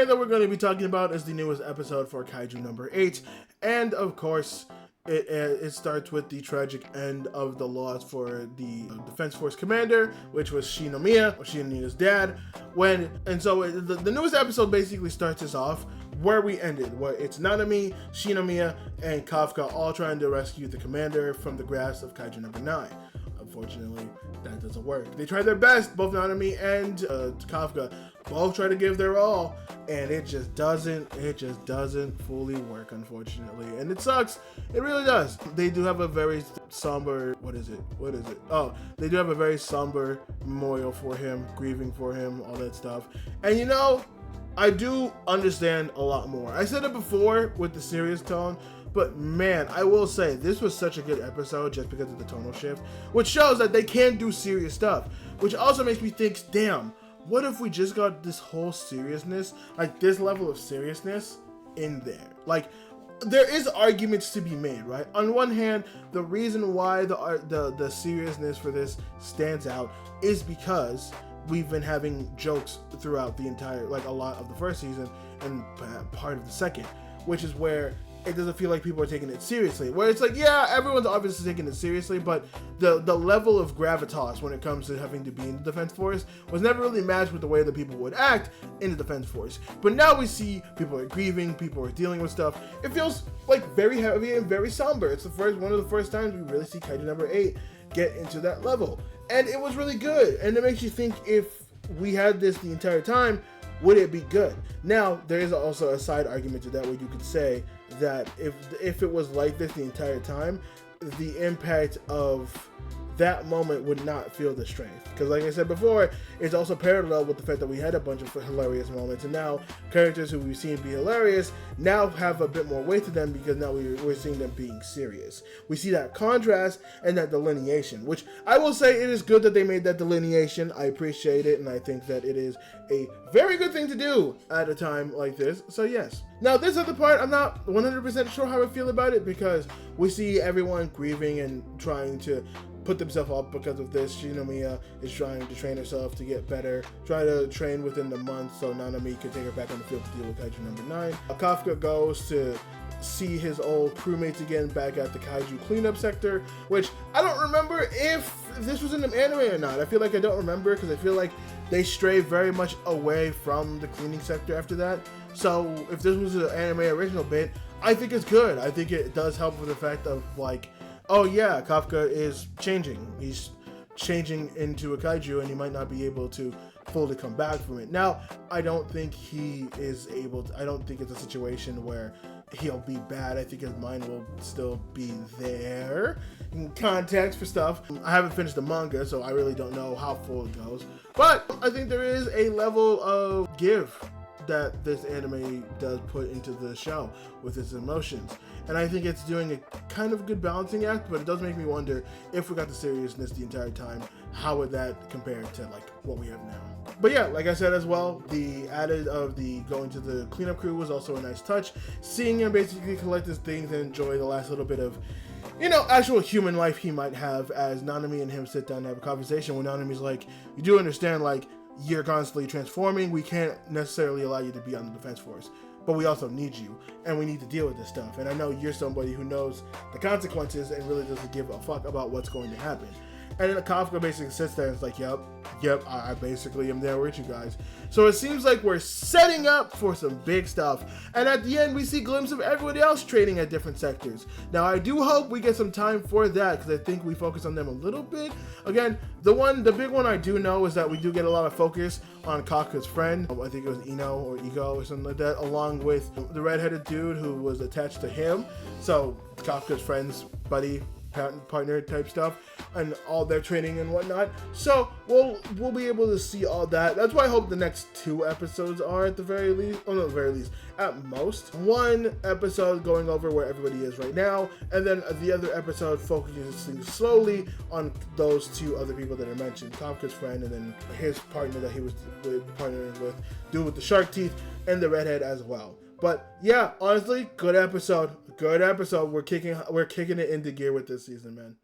anime that we're going to be talking about is the newest episode for Kaiju number 8, and of course, it starts with the tragic end of the loss for the Defense Force commander, which was Shinomiya, or Shinomiya's dad. The newest episode basically starts us off where we ended, where it's Nanami, Shinomiya, and Kafka all trying to rescue the commander from the grasp of Kaiju number 9. Unfortunately, that doesn't work. They try their best, both Nanami and Kafka both try to give their all, and it just doesn't fully work, unfortunately. And it sucks. It really does. They do have a very somber, what is it? Oh, they do have a very somber memorial for him, grieving for him, all that stuff. And you know, I do understand a lot more. I said it before with the serious tone, but man, I will say this was such a good episode just because of the tonal shift, which shows that they can do serious stuff, which also makes me think, damn, what if we just got this whole seriousness, like this level of seriousness in there? Like, there is arguments to be made, right? On one hand, the reason why the seriousness for this stands out is because we've been having jokes throughout the entire, like a lot of the first season and part of the second, which is where it doesn't feel like people are taking it seriously. Where it's like, yeah, everyone's obviously taking it seriously, but the level of gravitas when it comes to having to be in the Defense Force was never really matched with the way that people would act in the Defense Force. But now we see people are grieving, people are dealing with stuff. It feels like very heavy and very somber. It's one of the first times we really see Kaiju number 8 get into that level. And it was really good. And it makes you think, if we had this the entire time, would it be good? Now, there is also a side argument to that where you could say that if it was like this the entire time, the impact of that moment would not feel the strength. Because like I said before, it's also parallel with the fact that we had a bunch of hilarious moments, and now characters who we've seen be hilarious now have a bit more weight to them because now we're seeing them being serious. We see that contrast and that delineation, which I will say it is good that they made that delineation. I appreciate it, and I think that it is a very good thing to do at a time like this, so yes. Now this other part, I'm not 100% sure how I feel about it, because we see everyone grieving and trying to put themselves up because of this. Shinomiya is trying to train herself to get better, try to train within the month so Nanami can take her back on the field to deal with Kaiju number 9. Kafka goes to see his old crewmates again back at the Kaiju cleanup sector, which I don't remember if this was in the anime or not. I feel like I don't remember because I feel like they stray very much away from the cleaning sector after that. So if this was an anime original bit, I think it's good. I think it does help with the fact of like, oh yeah, Kafka is changing. He's changing into a kaiju and he might not be able to fully come back from it. Now, I don't think he is able to, I don't think it's a situation where he'll be bad. I think his mind will still be there in context for stuff. I haven't finished the manga, so I really don't know how full it goes. But I think there is a level of give that this anime does put into the show with its emotions. And I think it's doing a kind of good balancing act, but it does make me wonder, if we got the seriousness the entire time, how would that compare to like what we have now? But yeah, like I said as well, the added of the going to the cleanup crew was also a nice touch. Seeing him basically collect his things and enjoy the last little bit of, you know, actual human life he might have, as Nanami and him sit down and have a conversation where Nanami's like, you do understand, like, you're constantly transforming. We can't necessarily allow you to be on the Defense Force, but we also need you, and we need to deal with this stuff. And I know you're somebody who knows the consequences and really doesn't give a fuck about what's going to happen. And then Kafka basically sits there and is like, yep, I basically am there with you guys. So it seems like we're setting up for some big stuff. And at the end, we see glimpses of everybody else training at different sectors. Now, I do hope we get some time for that, because I think we focus on them a little bit. Again, the big one I do know is that we do get a lot of focus on Kafka's friend. I think it was Ego or something like that, along with the redheaded dude who was attached to him. So Kafka's friend's buddy, partner type stuff, and all their training and whatnot. So we'll be able to see all that. That's why I hope the next 2 episodes are at the very least, at most. 1 episode going over where everybody is right now, and then the other episode focusing slowly on those 2 other people that I mentioned, Kafka's friend and then his partner that he was partnering with, dude with the shark teeth, and the redhead as well. But yeah, honestly, good episode. We're kicking it into gear with this season, man.